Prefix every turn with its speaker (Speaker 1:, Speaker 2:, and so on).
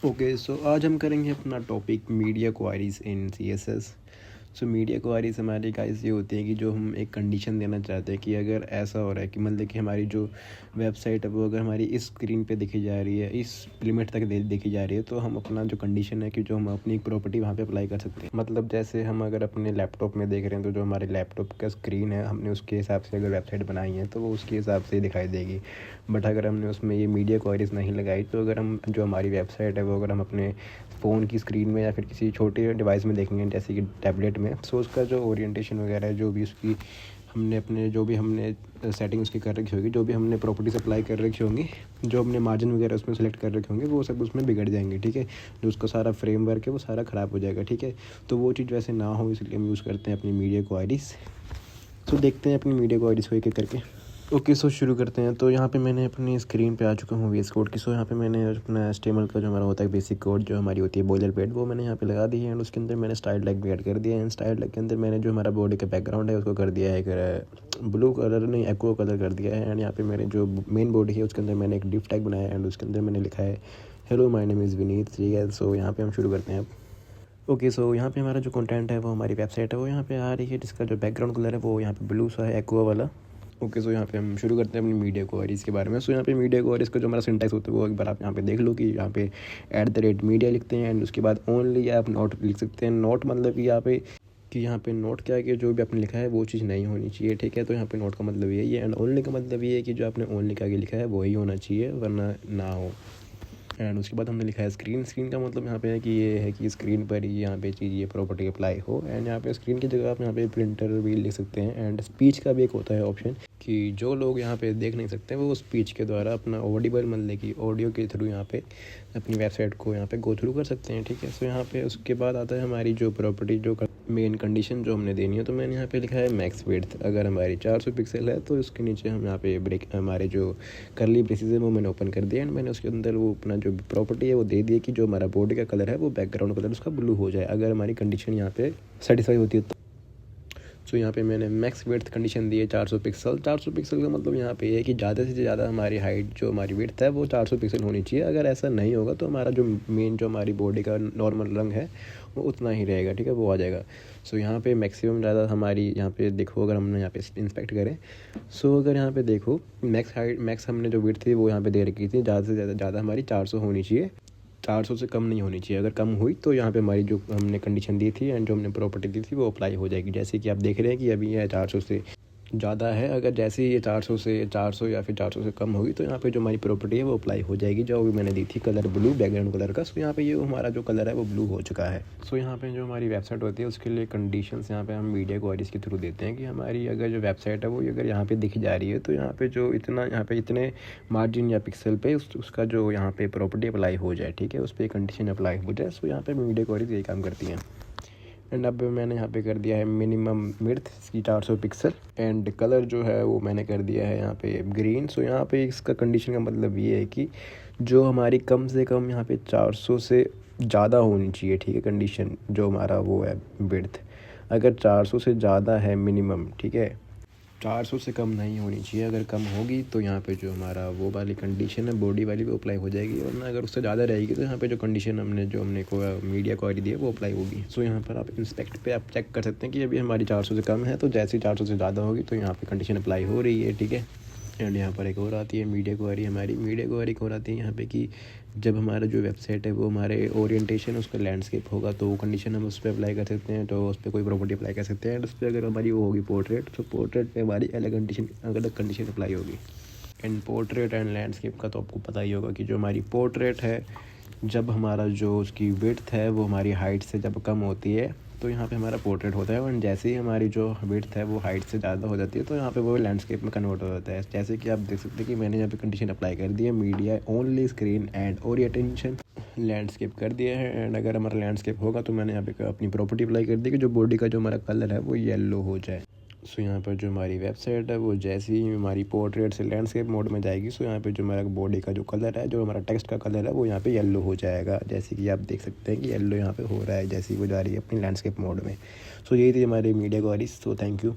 Speaker 1: Okay, सो आज हम करेंगे अपना टॉपिक मीडिया क्वारीज इन CSS। सो मीडिया क्वारीज हमारी गाइस ये होती है कि जो हम एक कंडीशन देना चाहते हैं कि अगर ऐसा हो रहा है कि मतलब कि हमारी जो वेबसाइट है वो अगर हमारी इस स्क्रीन पे दिखी जा रही है, इस लिमिट तक देखी जा रही है, तो हम अपना जो कंडीशन है कि जो हम अपनी एक प्रॉपर्टी वहाँ पे अप्लाई कर सकते हैं। मतलब जैसे हम अगर अपने लैपटॉप में देख रहे हैं तो जो हमारे लैपटॉप का स्क्रीन है हमने उसके हिसाब से अगर वेबसाइट बनाई है तो वो उसके हिसाब से दिखाई देगी। बट अगर हमने उसमें ये मीडिया क्वारीज नहीं लगाई तो अगर हम जो हमारी वेबसाइट है वो अगर हम अपने फ़ोन की स्क्रीन में या फिर किसी छोटे डिवाइस में देखेंगे जैसे कि टैबलेट में, सो उसका जो ओरिएंटेशन वगैरह है, जो भी उसकी हमने सेटिंग उसकी कर रखी होगी, जो भी हमने प्रॉपर्टीज अप्लाई कर रखी होंगी, जो हमने मार्जिन वगैरह उसमें सेलेक्ट कर रखे होंगे, वो सब उसमें बिगड़ जाएंगे। ठीक है, जो उसका सारा फ्रेमवर्क है वो सारा ख़राब हो जाएगा। ठीक है, तो वो चीज़ वैसे ना हो इसलिए हम यूज़ करते हैं अपनी मीडिया क्वारीज। तो देखते हैं अपनी मीडिया क्वारीज को एक एक करके। ओके, सो शुरू करते हैं। तो यहाँ पे मैंने अपनी स्क्रीन पे आ चुका हूँ VS कोड की। सो यहाँ पे मैंने अपना HTML का जो हमारा होता है बेसिक कोड, जो हमारी होती है बॉयलर पेड, वो मैंने यहाँ पे लगा दी है। एंड उसके अंदर मैंने स्टाइल टैग भी ऐड कर दिया है। एंड स्टाइल टैग के अंदर मैंने जो हमारा बॉडी का बैकग्राउंड है उसको कर दिया है ब्लू कलर, नहीं एक्वा कलर कर दिया है। एंड यहाँ पे मेरे जो मेन बॉडी है उसके अंदर मैंने एक डिफ टैग बनाया है एंड उसके अंदर मैंने लिखा है hello my name is Vineet. ठीक है, सो यहाँ पे हम शुरू करते हैं अब। ओके, सो यहाँ पे हमारा जो कंटेंट है वो हमारी वेबसाइट है वो यहाँ पे आ रही है, जिसका जो बैकग्राउंड कलर है वो यहाँ पे ब्लू सा है, एक्वा वाला। ओके, सो यहाँ पे हम शुरू करते हैं अपनी मीडिया क्वेरीज़ के बारे में। सो यहाँ पे मीडिया क्वेरीज़ का जो हमारा सिंटैक्स होता है वो एक बार आप यहाँ पे देख लो कि यहाँ पे @media लिखते हैं एंड उसके बाद ओनली आप नोट लिख सकते हैं। नोट मतलब कि यहाँ पे नोट क्या है कि जो भी आपने लिखा है वो चीज़ नहीं होनी चाहिए। ठीक है, तो यहाँ पे नोट का मतलब यही है एंड ओनली का मतलब ये है कि जो आपने ओनली का आगे लिखा है वही होना चाहिए, वरना ना हो। एंड उसके बाद हमने लिखा है स्क्रीन। स्क्रीन का मतलब यहाँ पे है कि ये है कि स्क्रीन पर ही यहाँ पे चीज़ ये प्रॉपर्टी अप्लाई हो। एंड यहाँ पे स्क्रीन की जगह आप यहाँ पे प्रिंटर भी लिख सकते हैं। एंड स्पीच का भी एक होता है ऑप्शन कि जो लोग यहाँ पे देख नहीं सकते वो स्पीच के द्वारा अपना ऑडिबल मतलब कि ऑडियो के थ्रू यहाँ पे अपनी वेबसाइट को यहाँ पे गो थ्रू कर सकते हैं। ठीक है, सो यहाँ पे उसके बाद आता है हमारी जो प्रॉपर्टी, जो मेन कंडीशन जो हमने देनी है। तो मैंने यहाँ पे लिखा है मैक्स विड्थ। अगर हमारी 400 पिक्सल है तो उसके नीचे हम यहाँ पे ब्रेक हमारे जो करली ब्रेसेस है वो मैंने ओपन कर दिया एंड मैंने उसके अंदर वो अपना जो प्रॉपर्टी है वो दे दी कि जो हमारा बॉडी का कलर है वो बैकग्राउंड कलर उसका ब्लू हो जाए, अगर हमारी कंडीशन यहाँ पे सेटिस्फाई होती है तो। सो यहाँ पे मैंने मैक्स विड्थ कंडीशन दी है 400 पिक्सल। 400 पिक्सल का मतलब यहाँ पे है कि ज़्यादा से ज़्यादा हमारी हाइट जो हमारी विड्थ है वो 400 पिक्सल होनी चाहिए। अगर ऐसा नहीं होगा तो हमारा जो मेन जो हमारी बॉडी का नॉर्मल रंग है वो उतना ही रहेगा। ठीक है, वो आ जाएगा। सो यहाँ पे मैक्सिमम ज़्यादा हमारी यहाँ पे देखो, अगर हमने यहाँ पे इंस्पेक्ट करें, सो अगर यहाँ पे देखो मैक्स हमने जो विड्थ थी वो यहाँ पे दे रखी थी, ज़्यादा से ज़्यादा हमारी 400 होनी चाहिए, 400 से कम नहीं होनी चाहिए। अगर कम हुई तो यहाँ पे हमारी जो हमने कंडीशन दी थी एंड जो हमने प्रॉपर्टी दी थी वो अप्लाई हो जाएगी। जैसे कि आप देख रहे हैं कि अभी यह 400 से ज़्यादा है। अगर जैसे ही ये 400 या फिर 400 से कम होगी तो यहाँ पे जो हमारी प्रॉपर्टी है वो अप्लाई हो जाएगी, जो भी मैंने दी थी कलर ब्लू बैकग्राउंड कलर का। सो यहाँ पे ये हमारा जो कलर है वो ब्लू हो चुका है। सो यहाँ पे जो हमारी वेबसाइट होती है उसके लिए कंडीशंस यहाँ पे हम मीडिया क्वेरीज के थ्रू देते हैं कि हमारी अगर जो वेबसाइट है वो अगर यहाँ पे दिखी जा रही है तो यहाँ पे जो यहाँ पे इतने मार्जिन या पिक्सल पे उसका जो यहाँ पे प्रॉपर्टी अप्लाई हो जाए। ठीक है, उस पर कंडीशन अप्लाई हो जाए। सो यहाँ पे मीडिया क्वेरीज यही काम करती हैं। एंड अब मैंने यहाँ पे कर दिया है मिनिमम विड्थ इसकी 400 पिक्सल एंड कलर जो है वो मैंने कर दिया है यहाँ पे ग्रीन। सो यहाँ पे इसका कंडीशन का मतलब ये है कि जो हमारी कम से कम यहाँ पे 400 से ज़्यादा होनी चाहिए। ठीक है, कंडीशन जो हमारा वो है विड्थ, अगर 400 से ज़्यादा है मिनिमम, ठीक है, 400 से कम नहीं होनी चाहिए। अगर कम होगी तो यहाँ पे जो हमारा वो वाली कंडीशन है बॉडी वाली वो अप्लाई हो जाएगी, वरना अगर उससे ज़्यादा रहेगी तो यहाँ पे जो कंडीशन हमने को मीडिया क्वेरी दी है वो अप्लाई होगी। सो यहाँ पर आप इंस्पेक्ट पे आप चेक कर सकते हैं कि अभी हमारी 400 से कम है, तो जैसे ही 400 से ज़्यादा होगी तो यहाँ पे कंडीशन अप्लाई हो रही है। ठीक है, एंड यहाँ पर एक और आती है मीडिया क्वेरी। हमारी मीडिया क्वेरी एक और आती है यहाँ पे कि जब हमारा जो वेबसाइट है वो हमारे ओरिएंटेशन उसका लैंडस्केप होगा तो वो कंडीशन हम उस पर अप्लाई कर सकते हैं, तो उस पर कोई प्रॉपर्टी अप्लाई कर सकते हैं। एंड उस पर अगर हमारी वो होगी पोर्ट्रेट, तो पोर्ट्रेट पे हमारी अलग कंडीशन अप्लाई होगी। एंड पोर्ट्रेट एंड लैंडस्केप का तो आपको पता ही होगा कि जो हमारी पोर्ट्रेट है, जब हमारा जो उसकी विड्थ है वो हमारी हाइट से जब कम होती है तो यहाँ पे हमारा पोर्ट्रेट होता है। और जैसे ही हमारी जो विड्थ है वो हाइट से ज़्यादा हो जाती है तो यहाँ पे वो लैंडस्केप में कन्वर्ट हो जाता है। जैसे कि आप देख सकते हैं कि मैंने यहाँ पे कंडीशन अप्लाई कर दी है media only screen and orientation landscape कर दिया है। एंड अगर हमारा लैंडस्केप होगा तो मैंने यहाँ पे अपनी प्रॉपर्टी अप्लाई कर दी कि जो बॉडी का जो हमारा कलर है वो येलो हो जाए। सो यहाँ पर जो हमारी वेबसाइट है वो जैसे ही हमारी पोर्ट्रेट से लैंडस्केप मोड में जाएगी, सो यहाँ पे जो हमारा बॉडी का जो कलर है, जो हमारा टेक्स्ट का कलर है वो यहाँ पे येलो हो जाएगा। जैसे कि आप देख सकते हैं कि येलो यहाँ पे हो रहा है जैसे ही वो जा रही है अपनी लैंडस्केप मोड में। सो यही थी हमारी media queries. So thank you.